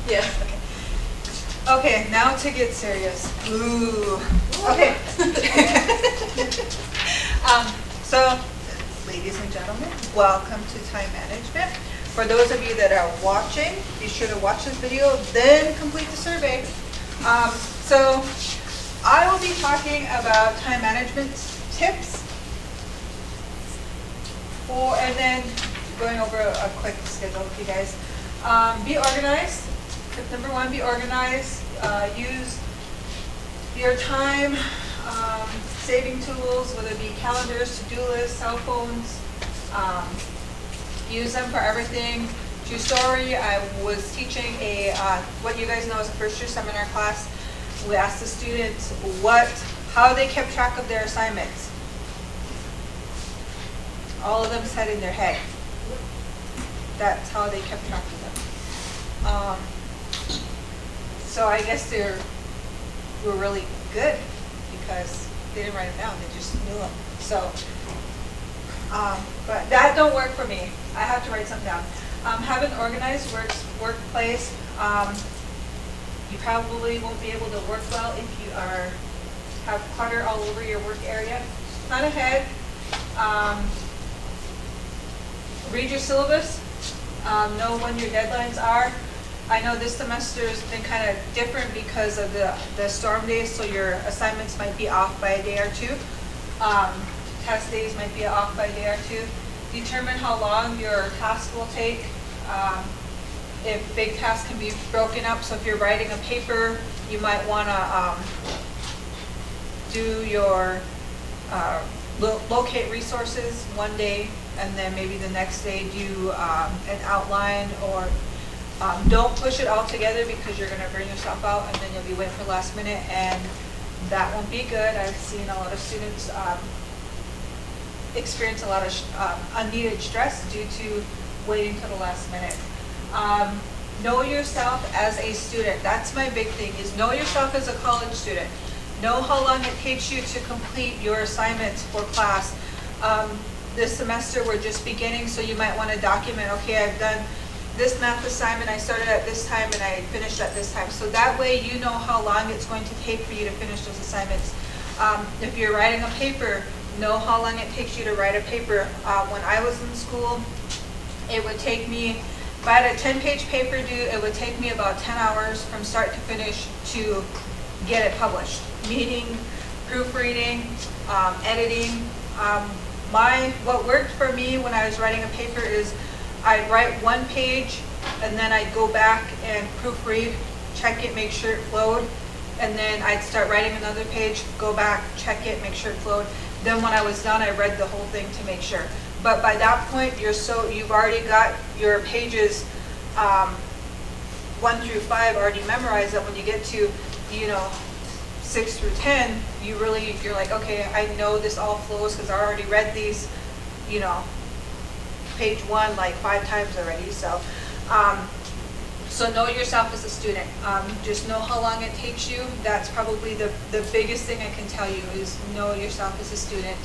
Yeah. Okay, now to get serious. Ooh. Okay. So, ladies and gentlemen, welcome to time management. For those of you that are watching, be sure to watch this video, then complete the survey. So, I will be talking about time management tips, and then going over a quick schedule with you guys. Be organized. Tip number one, be organized. Use your time saving tools, whether it be calendars, to-do lists, cell phones. Use them for everything. True story, I was teaching what you guys know is a first year seminar class. We asked the students how they kept track of their assignments. All of them said in their head. That's how they kept track of them. So I guess they were really good because they didn't write them down, they just knew them. So, but that don't work for me. I have to write something down. Have an organized workplace. You probably won't be able to work well if you have clutter all over your work area. Plan ahead. Read your syllabus. Know when your deadlines are. I know this semester has been kind of different because of the storm days, so your assignments might be off by a day or two. Test days might be off by a day or two. Determine how long your task will take. If big tasks can be broken up, so if you're writing a paper, you might want to do your locate resources one day, and then maybe the next day do an outline, or don't push it all together because you're going to burn yourself out and then you'll be waiting for the last minute, and that won't be good. I've seen a lot of students experience a lot of unneeded stress due to waiting till the last minute. Know yourself as a student. That's my big thing, is know yourself as a college student. Know how long it takes you to complete your assignments for class. This semester we're just beginning, so you might want to document, okay, I've done this math assignment, I started at this time and I finished at this time. So that way you know how long it's going to take for you to finish those assignments. If you're writing a paper, know how long it takes you to write a paper. When I was in school, it would take me, if I had a 10-page paper due, it would take me about 10 hours from start to finish to get it published. Meaning, proofreading, editing. What worked for me when I was writing a paper is I'd write one page and then I'd go back and proofread, check it, make sure it flowed, and then I'd start writing another page, go back, check it, make sure it flowed. Then when I was done, I read the whole thing to make sure. But by that point, you've already got your pages 1 through 5 already memorized. That when you get to 6 through 10, you're like, okay, I know this all flows because I already read these, page 1 like 5 times already. So know yourself as a student. Just know how long it takes you. That's probably the biggest thing I can tell you, is know yourself as a student.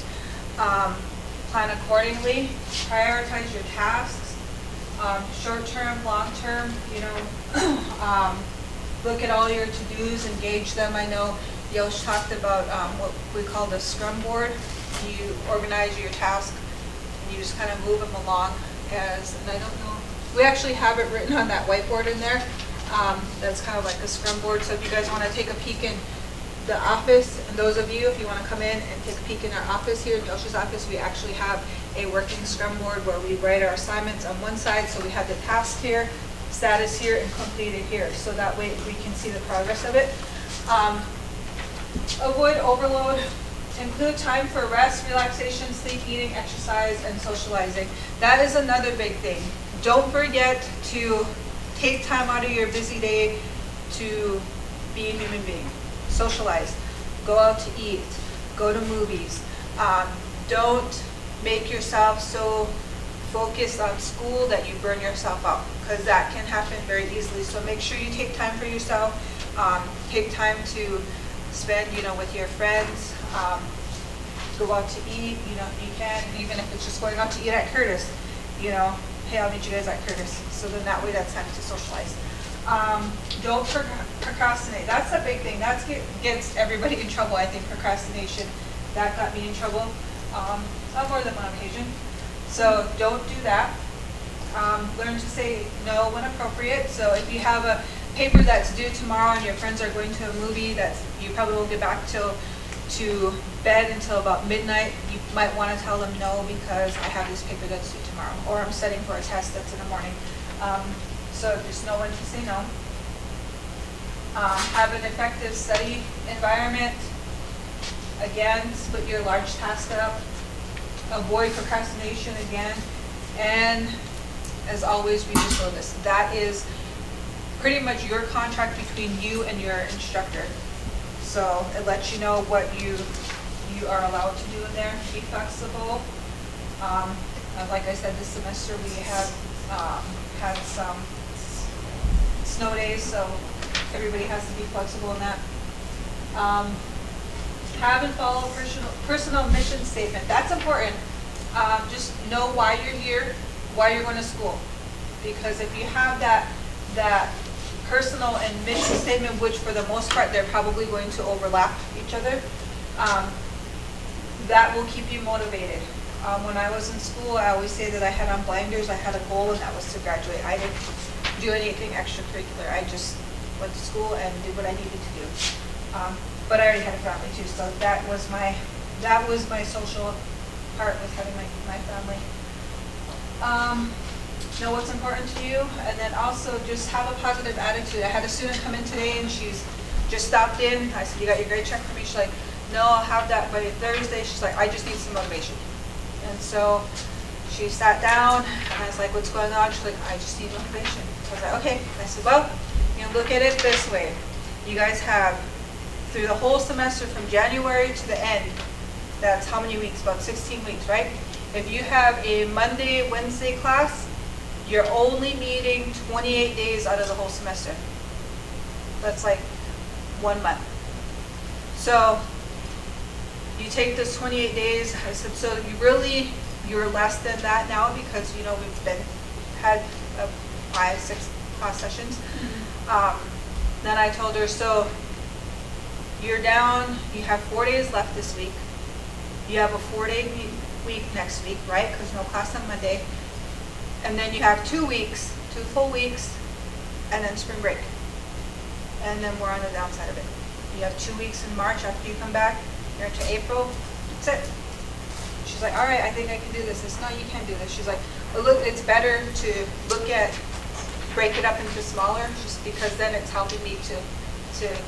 Plan accordingly. Prioritize your tasks. Short term, long term. Look at all your to-dos and gauge them. I know Yosh talked about what we call the scrum board. You organize your task and you just kind of move them along and I don't know, we actually have it written on that whiteboard in there. That's kind of like a scrum board. So if you guys want to take a peek in the office, and those of you, if you want to come in and take a peek in our office here, in Yosh's office, we actually have a working scrum board where we write our assignments on one side. So we have the task here, status here, and completed here. So that way we can see the progress of it. Avoid overload. Include time for rest, relaxation, sleep, eating, exercise, and socializing. That is another big thing. Don't forget to take time out of your busy day to be a human being. Socialize. Go out to eat. Go to movies. Don't make yourself so focused on school that you burn yourself out, because that can happen very easily. So make sure you take time for yourself. Take time to spend, with your friends. Go out to eat, if you can, even if it's just going out to eat at Curtis, hey, I'll meet you guys at Curtis. So then that way that's time to socialize. Don't procrastinate. That's a big thing. That gets everybody in trouble, I think, procrastination. That got me in trouble on more than one occasion. So don't do that. Learn to say no when appropriate. So if you have a paper that's due tomorrow and your friends are going to a movie that you probably won't get back to bed until about midnight, you might want to tell them no because I have this paper that's due tomorrow, or I'm studying for a test that's in the morning. So just know when to say no. Have an effective study environment. Again, split your large task up. Avoid procrastination again. And as always, read the syllabus. That is pretty much your contract between you and your instructor. So it lets you know what you are allowed to do in there. Be flexible. Like I said, this semester we have had some snow days, so everybody has to be flexible in that. Have and follow personal mission statement. That's important. Just know why you're here, why you're going to school. Because if you have that personal and mission statement, which for the most part they're probably going to overlap each other, that will keep you motivated. When I was in school, I always say that I had on blinders. I had a goal, and that was to graduate. I didn't do anything extracurricular. I just went to school and did what I needed to do. But I already had a family too, so that was my social part, was having my family. Know what's important to you, and then also just have a positive attitude. I had a student come in today, and she's just stopped in. I said, "You got your grade check for me?" She's like, "No, I'll have that by Thursday." She's like, "I just need some motivation." And so she sat down, and I was like, "What's going on?" She's like, "I just need motivation." I was like, "Okay." I said, "Well, you know, look at it this way. You guys have, through the whole semester from January to the end, that's how many weeks? About 16 weeks, right? If you have a Monday, Wednesday class, you're only meeting 28 days out of the whole semester. That's like 1 month. So you take this 28 days, I said, so you're less than that now because, you know, we've had 5-6 class sessions. Then I told her, so you're down, you have 4 days left this week. You have a 4-day week next week, right? Because no class on Monday. And then you have 2 weeks, 2 full weeks, and then spring break. And then we're on the downside of it. You have 2 weeks in March after you come back. You're into April. That's it. She's like, all right, I think I can do this. I said, no, you can't do this. She's like, well, look, it's better to break it up into smaller, just because then it's helping me to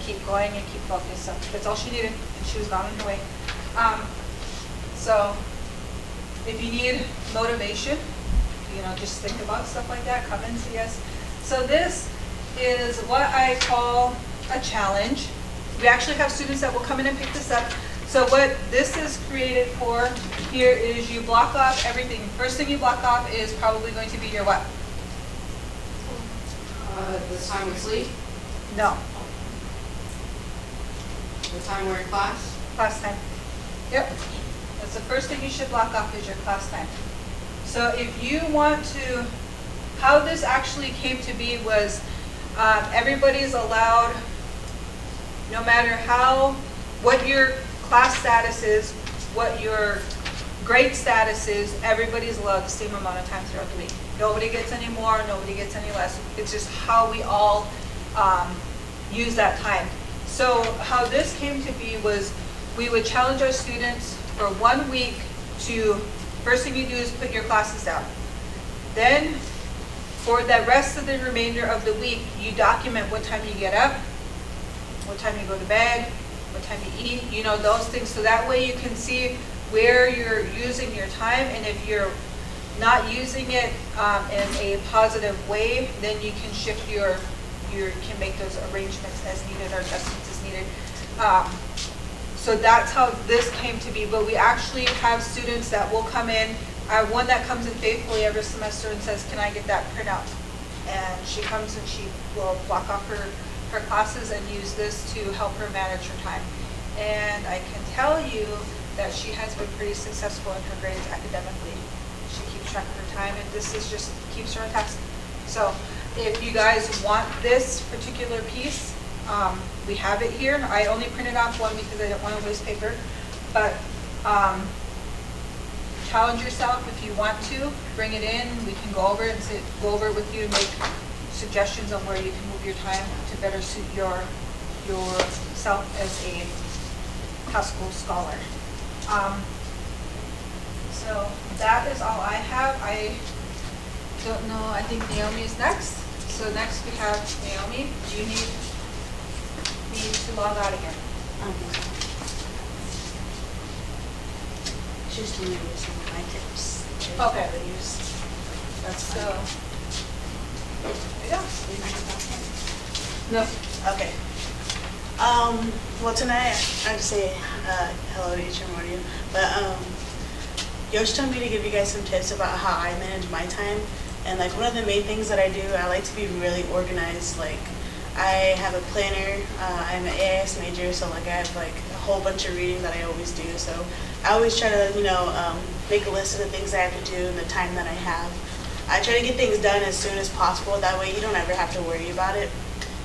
keep going and keep focused. So that's all she needed, and she was gone on her way. So if you need motivation, you know, just think about stuff like that, come and see us. So this is what I call a challenge. We actually have students that will come in and pick this up. So what this is created for here is you block off everything. First thing you block off is probably going to be your what? The time we sleep, No, the time we're in class. class time. Yep. That's the first thing you should block off is your class time. So if you want to, how this actually came to be was everybody's allowed, no matter what your class status is, what your grade status is, everybody's allowed the same amount of time throughout the week. Nobody gets any more, nobody gets any less. It's just how we all use that time. So how this came to be was we would challenge our students for 1 week to, first thing you do is put your classes down. Then for the rest of the remainder of the week, you document what time you get up, what time you go to bed, what time you eat, you know, those things. So that way you can see where you're using your time, and if you're not using it in a positive way, then you can shift you can make those arrangements as needed or adjustments as needed. So that's how this came to be. But we actually have students that will come in. I have one that comes in faithfully every semester and says, can I get that printout? And she comes and she will block off her classes and use this to help her manage her time. And I can tell you that she has been pretty successful in her grades academically. She keeps track of her time, and this is just keeps her on task. So If you guys want this particular piece, we have it here. I only printed off one because I didn't want to waste paper. But challenge yourself if you want to. Bring it in. We can go over it and go over it with you and make suggestions on where you can move your time to better suit yourself as a high school scholar. So that is all I have. I don't know. I think Naomi's next. So next we have Naomi. Do you need me to log out again? She's telling me some of my tips. Okay. That's So, fine. yeah. No. Okay. Well, tonight I just say hello to each and one of you. But Yosh told me to give you guys some tips about how I manage my time. And like one of the main things that I do, I like to be really organized. Like I have a planner. I'm an AIS major, so like I have like a whole bunch of reading that I always do. So I always try to, make a list of the things I have to do and the time that I have. I try to get things done as soon as possible. That way you don't ever have to worry about it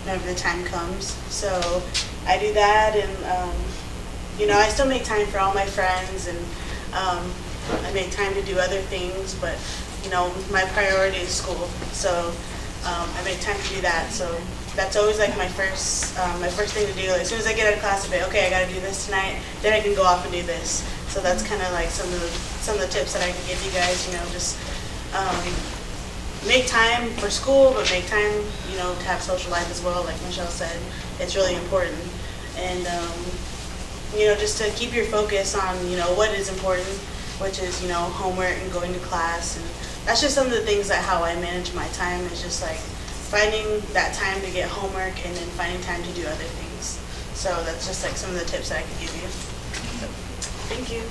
whenever the time comes. So I do that, and I still make time for all my friends, and I make time to do other things, but my priority is school. So I make time to do that. So that's always like my first thing to do. Like, as soon as I get out of class, I say, okay, I got to do this tonight. Then I can go off and do this. So that's kind of like some of the tips that I can give you guys. Just make time for school, but make time, to have social life as well. Like Michelle said, it's really important. And just to keep your focus on what is important, which is homework and going to class. And that's just some of the things that how I manage my time is just like finding that time to get homework and then finding time to do other things. So that's just like some of the tips that I could give you. So, thank you.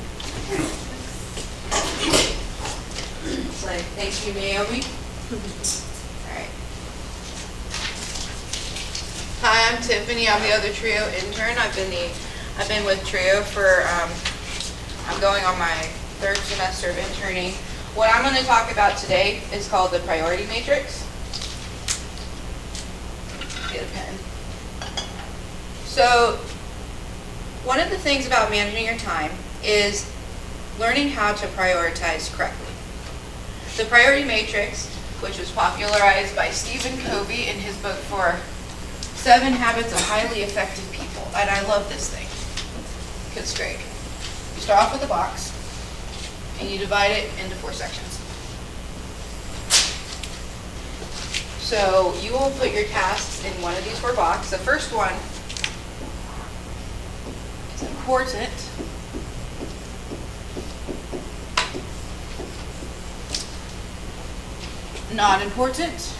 It's like, thank you, Naomi. All right. Hi, I'm Tiffany. I'm the other Trio intern. I've been with Trio for I'm going on my third semester of interning. What I'm going to talk about today is called the priority matrix. Get a pen. So, one of the things about managing your time is learning how to prioritize correctly. The priority matrix, which was popularized by Stephen Covey in his book for 7 Habits of Highly Effective People. And I love this thing because it's great. You start off with a box and you divide it into 4 sections. So you will put your tasks in one of these 4 boxes. The first one is important. Not important.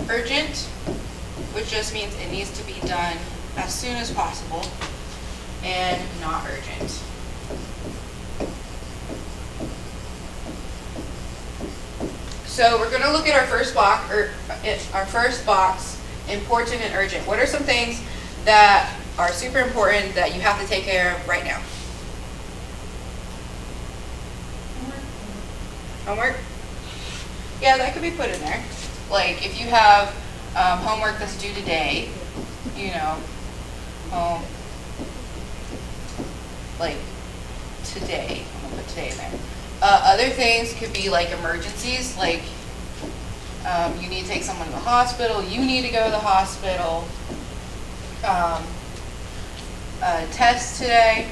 Urgent, which just means it needs to be done as soon as possible, and not urgent. So we're going to look at our first box, important and urgent. What are some things that are super important that you have to take care of right now? Homework? Yeah, that could be put in there. Like if you have homework that's due today, like today, I'm gonna put today in there. Other things could be like emergencies, like you need to take someone to the hospital, you need to go to the hospital, test today,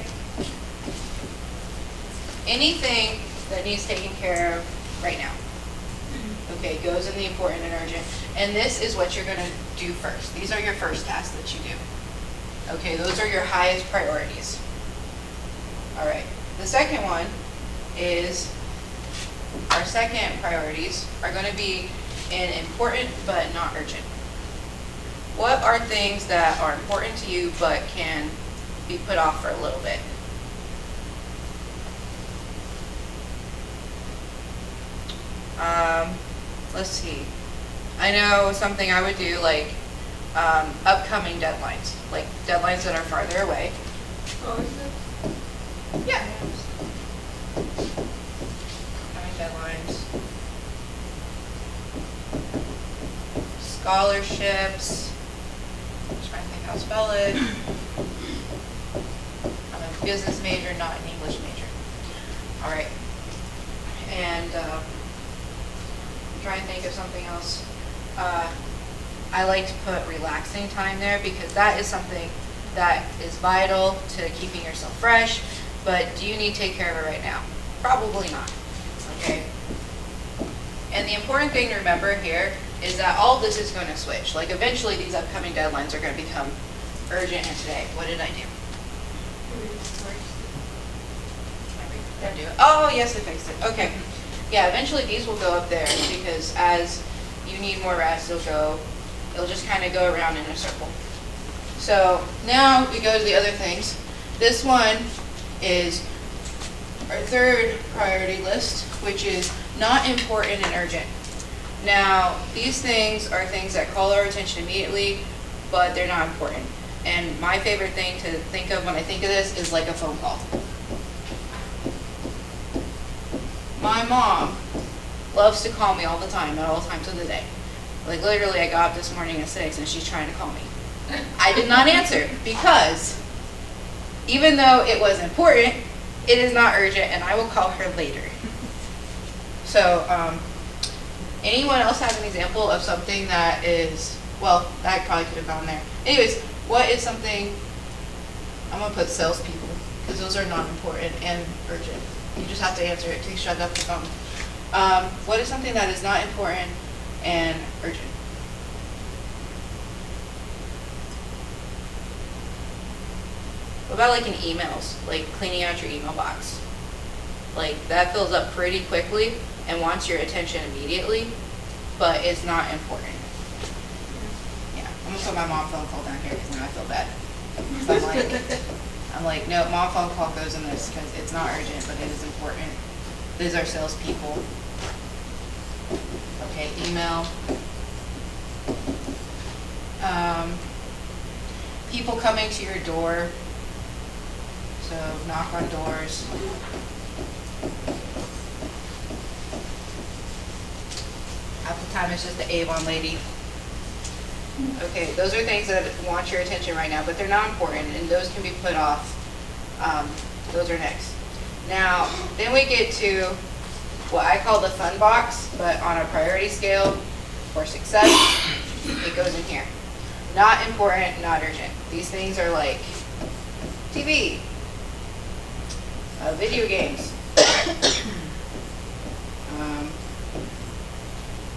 anything that needs taken care of right now. Okay, goes in the important and urgent. And this is what you're going to do first. These are your first tasks that you do. Okay, those are your highest priorities. All right, the second one is, our second priorities are going to be in important but not urgent. What are things that are important to you but can be put off for a little bit? Let's see. I know something I would do, like upcoming deadlines, like deadlines that are farther away. Yeah. Upcoming deadlines. Scholarships. Just trying to think how to spell it. I'm a business major, not an English major. All right. And I'm trying to think of something else. I like to put relaxing time there because that is something that is vital to keeping yourself fresh. But do you need to take care of it right now? Probably not. Okay. And the important thing to remember here is that all of this is going to switch. Like eventually these upcoming deadlines are going to become urgent. And today, what did I do? Did I do it? Oh, yes, I fixed it. Okay. Yeah, eventually these will go up there because as you need more rest, it'll just kind of go around in a circle. So now we go to the other things. This one is our third priority list, which is not important and urgent. Now, these things are things that call our attention immediately, but they're not important. And my favorite thing to think of when I think of this is like a phone call. My mom loves to call me all the time, at all times of the day. Like literally, I got up this morning at 6 and she's trying to call me. I did not answer because even though it was important, it is not urgent and I will call her later. So, anyone else have an example of something that is, well, that probably could have gone there. Anyways, what is something, I'm going to put salespeople because those are not important and urgent. You just have to answer it to shut up the phone. What is something that is not important and urgent? What about like in emails, like cleaning out your email box? Like that fills up pretty quickly and wants your attention immediately, but it's not important. Yeah, I'm gonna put my mom phone call down here because now I feel bad. I'm like, no, mom phone call goes in this because it's not urgent, but it is important. These are salespeople. Okay, email. People coming to your door. So knock on doors. Half the time it's just the Avon lady. Okay, those are things that want your attention right now, but they're not important, and those can be put off. Those are next. Now, then we get to what I call the fun box, but on a priority scale for success, it goes in here. Not important, not urgent. These things are like TV, video games.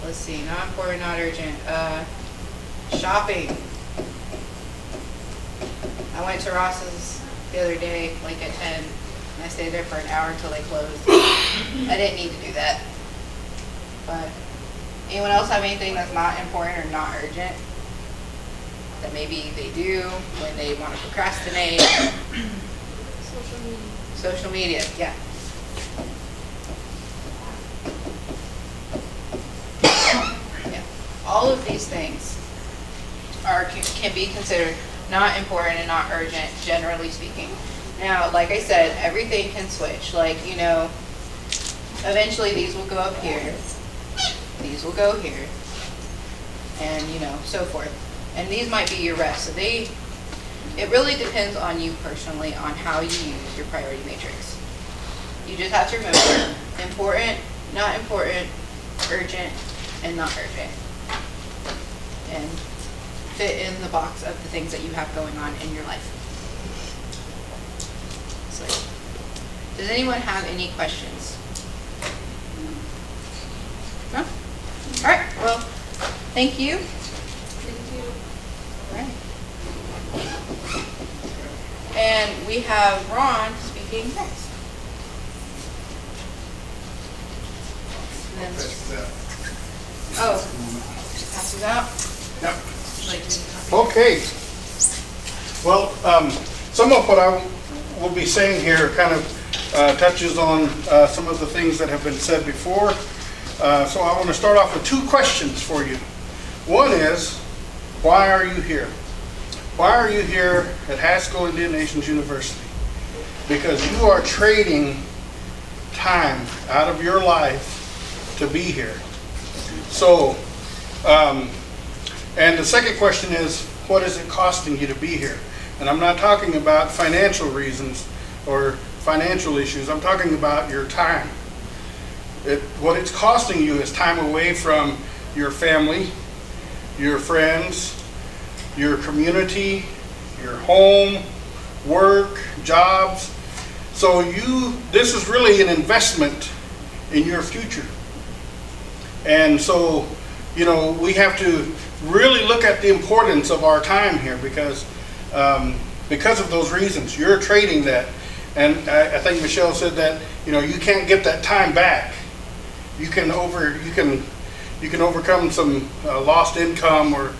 Let's see, not important, not urgent. Shopping. I went to Ross's the other day, like at 10, and I stayed there for an hour until they closed. I didn't need to do that. But anyone else have anything that's not important or not urgent? That maybe they do when they want to procrastinate? Social media. Social media, yeah. Yeah. All of these things can be considered not important and not urgent, generally speaking. Now, like I said, everything can switch. Like, you know, eventually these will go up here, these will go here, and, you know, so forth. And these might be your rest. So it really depends on you personally on how you use your priority matrix. You just have to remember important, not important, urgent, and not urgent. And fit in the box of the things that you have going on in your life. So, does anyone have any questions? No? All right, well, thank you. Thank you. All right. And we have Ron speaking next. And then, pass it out. Yep. Like, Okay. Well, some of what I will be saying here kind of touches on some of the things that have been said before. So I want to start off with two questions for you. One is, why are you here? Why are you here at Haskell Indian Nations University? because you are trading time out of your life to be here. So, and the second question is, what is it costing you to be here? And I'm not talking about financial reasons or financial issues. I'm talking about your time. What it's costing you is time away from your family, your friends, your community, your home, work, jobs. So this is really an investment in your future. And so, we have to really look at the importance of our time here because of those reasons. You're trading that. And I think Michelle said that, you can't get that time back. You can overcome some lost income or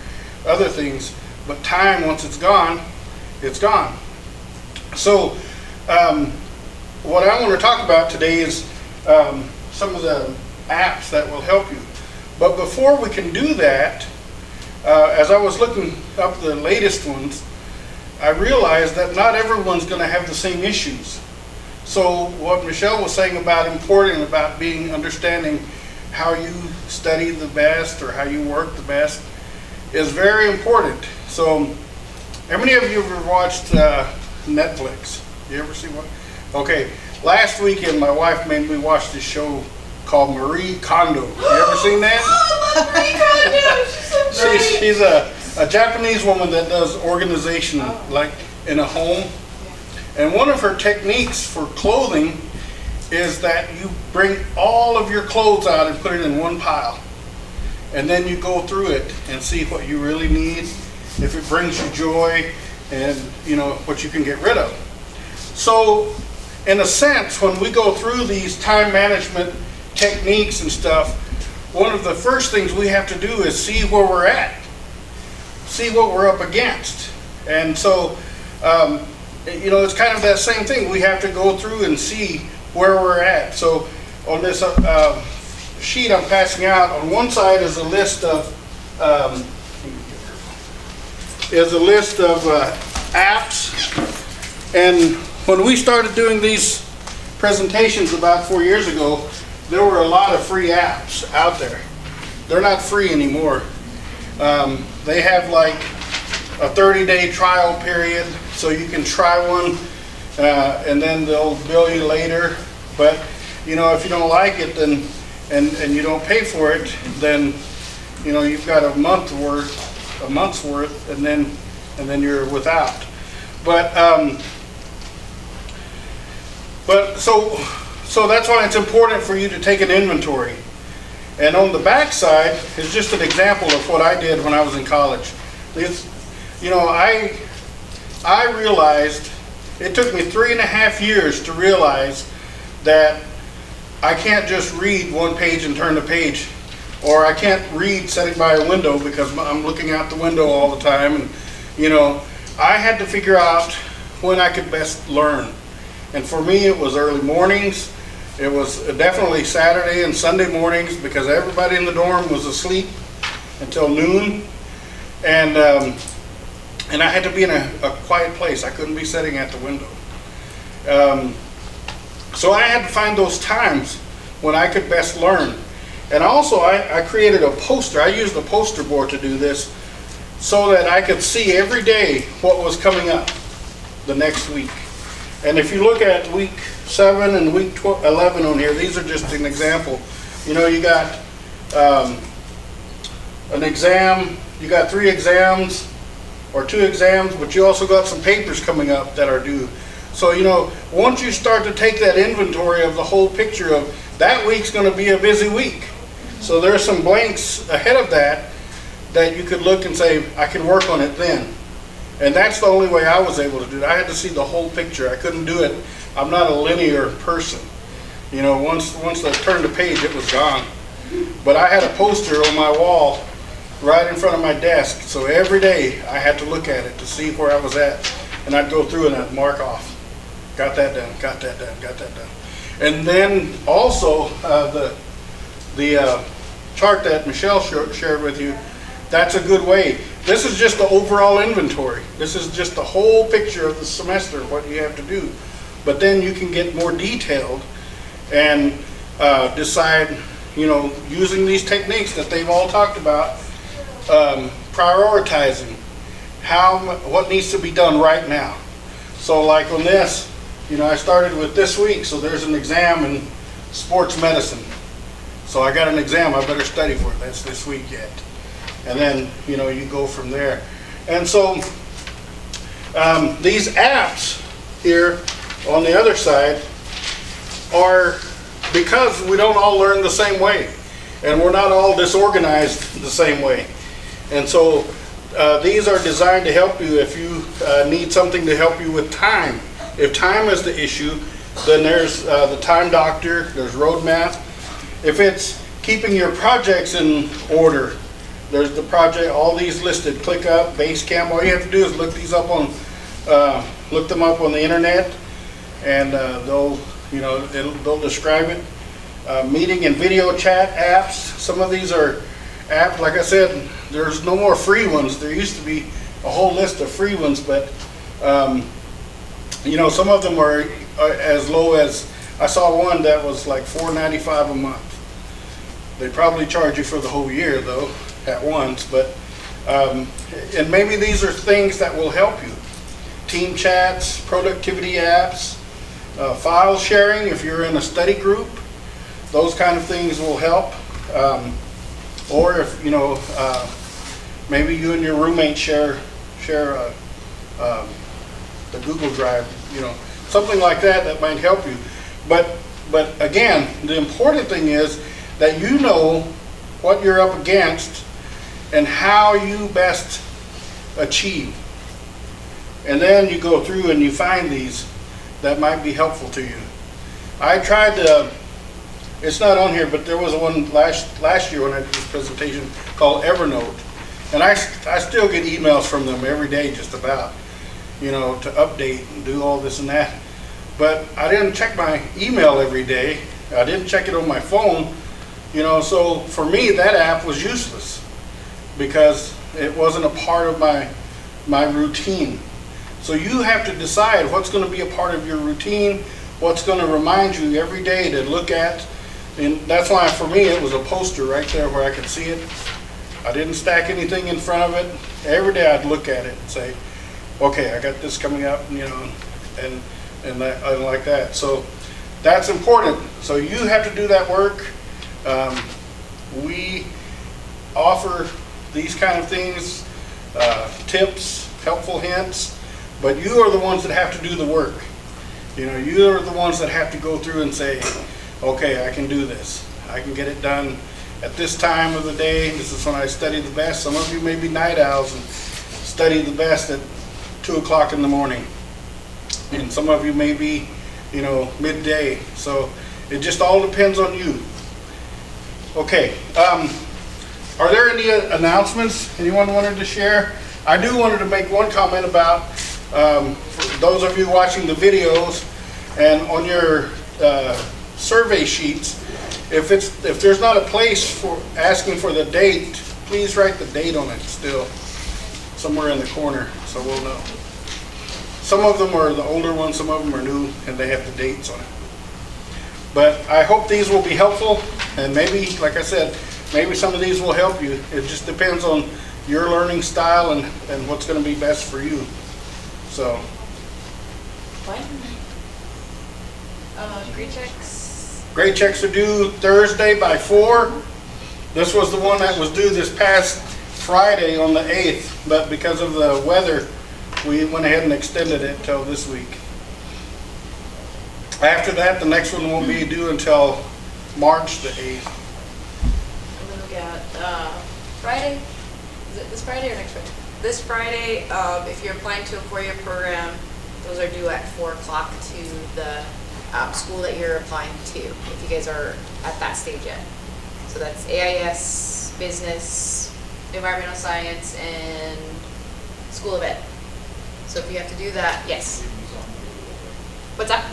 other things, but time, once it's gone, it's gone. So what I want to talk about today is some of the apps that will help you. But before we can do that, as I was looking up the latest ones, I realized that not everyone's going to have the same issues. So what Michelle was saying about understanding how you study the best or how you work the best is very important. So how many of you ever watched Netflix? You ever see one? Okay, last weekend my wife made me watch this show called Marie Kondo. You ever seen that? Oh, I love Marie Kondo. She's so great. She's a Japanese woman that does organization like in a home. And one of her techniques for clothing is that you bring all of your clothes out and put it in one pile. And then you go through it and see what you really need, if it brings you joy, and what you can get rid of. So in a sense, when we go through these time management techniques and stuff, one of the first things we have to do is see where we're at, see what we're up against. And so it's kind of that same thing. We have to go through and see where we're at. So on this sheet I'm passing out, on one side is a list of apps. And when we started doing these presentations about 4 years ago, there were a lot of free apps out there. They're not free anymore. They have like a 30-day trial period, so you can try one, and then they'll bill you later. But if you don't like it, then and you don't pay for it, then you've got a month's worth, and then you're without. But so that's why it's important for you to take an inventory. And on the back side is just an example of what I did when I was in college. I realized, it took me 3.5 years to realize that I can't just read one page and turn the page, or I can't read sitting by a window because I'm looking out the window all the time. And I had to figure out when I could best learn. And for me, it was early mornings. It was definitely Saturday and Sunday mornings because everybody in the dorm was asleep until noon. And I had to be in a quiet place. I couldn't be sitting at the window. So I had to find those times when I could best learn. And also I created a poster. I used a poster board to do this so that I could see every day what was coming up the next week. And if you look at week 7 and week 11 on here, these are just an example. You got an exam, you got 3 exams or 2 exams, but you also got some papers coming up that are due. So, once you start to take that inventory of the whole picture of that week's going to be a busy week. So there's some blanks ahead of that you could look and say, I can work on it then. And that's the only way I was able to do it. I had to see the whole picture. I couldn't do it. I'm not a linear person. Once I turned the page, it was gone. But I had a poster on my wall right in front of my desk. So every day I had to look at it to see where I was at. And I'd go through and I'd mark off. Got that done, got that done, got that done. And then also the chart that Michelle shared with you, that's a good way. This is just the overall inventory. This is just the whole picture of the semester, what you have to do. but then you can get more detailed and decide, using these techniques that they've all talked about, prioritizing what needs to be done right now. So like on this, I started with this week, so there's an exam in sports medicine. So I got an exam, I better study for it. That's this week yet. And then, you go from there. And so these apps here on the other side are, because we don't all learn the same way, and we're not all disorganized the same way. And so these are designed to help you if you need something to help you with time. If time is the issue, then there's the Time Doctor, there's Roadmap. If it's keeping your projects in order, there's the project, all these listed, ClickUp, Basecamp. All you have to do is look these up on, look them up on the internet, and they'll describe it. Meeting and video chat apps. Some of these are apps, like I said, there's no more free ones. There used to be a whole list of free ones, but some of them are as low as, I saw one that was like $4.95 a month. They probably charge you for the whole year though, at once, but and maybe these are things that will help you. Team chats, productivity apps, file sharing if you're in a study group, those kind of things will help. Or if maybe you and your roommate share the Google Drive, something like that might help you. But again, the important thing is that you know what you're up against and how you best achieve. And then you go through and you find these that might be helpful to you. I tried to, it's not on here, but there was one last year when I did this presentation called Evernote. And I still get emails from them every day just about, to update and do all this and that. But I didn't check my email every day. I didn't check it on my phone, so for me that app was useless because it wasn't a part of my routine. So you have to decide what's going to be a part of your routine, what's going to remind you every day to look at. And that's why for me it was a poster right there where I could see it. I didn't stack anything in front of it. Every day I'd look at it and say, okay, I got this coming up, and like that. So that's important. So you have to do that work. We offer these kind of things, tips, helpful hints, but you are the ones that have to do the work. You are the ones that have to go through and say, okay, I can do this. I can get it done at this time of the day. This is when I study the best. Some of you may be night owls and study the best at 2 o'clock in the morning. And some of you may be, midday. So it just all depends on you. Okay. Are there any announcements anyone wanted to share? I do wanted to make one comment about for those of you watching the videos and on your survey sheets, if there's not a place for asking for the date, please write the date on it still somewhere in the corner so we'll know. Some of them are the older ones, some of them are new, and they have the dates on it. But I hope these will be helpful, and maybe, like I said, maybe some of these will help you. It just depends on your learning style and what's going to be best for you. So. Grade checks. Grade checks are due Thursday by 4. This was the one that was due this past Friday on the 8th, but because of the weather, we went ahead and extended it till this week. After that, the next one won't be due until March the 8th. And then we got Friday. Is it this Friday or next Friday? This Friday, if you're applying to a 4-year program, those are due at 4 o'clock to the school that you're applying to, if you guys are at that stage yet. So that's AIS, Business, Environmental Science, and School of Ed. So if you have to do that, yes. What's that?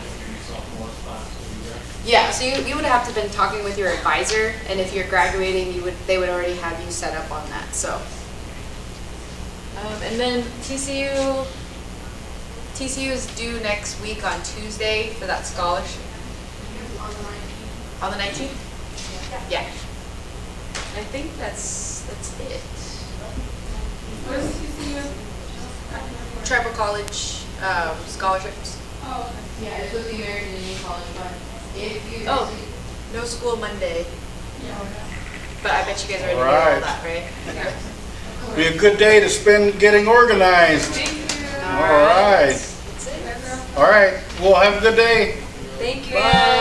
Yeah, so you would have to been talking with your advisor, and if you're graduating, they would already have you set up on that. So, and then TCU, TCU is due next week on Tuesday for that scholarship. On the 19th? Yeah. I think that's it. Tribal College scholarships. Yeah, it's with the American Indian College Fund. If you. Oh, no school Monday. But I bet you guys already All know all right. that, right? Be a good day to spend getting organized. All right. That's it. All right. Well, have a good day. Thank you Bye. guys.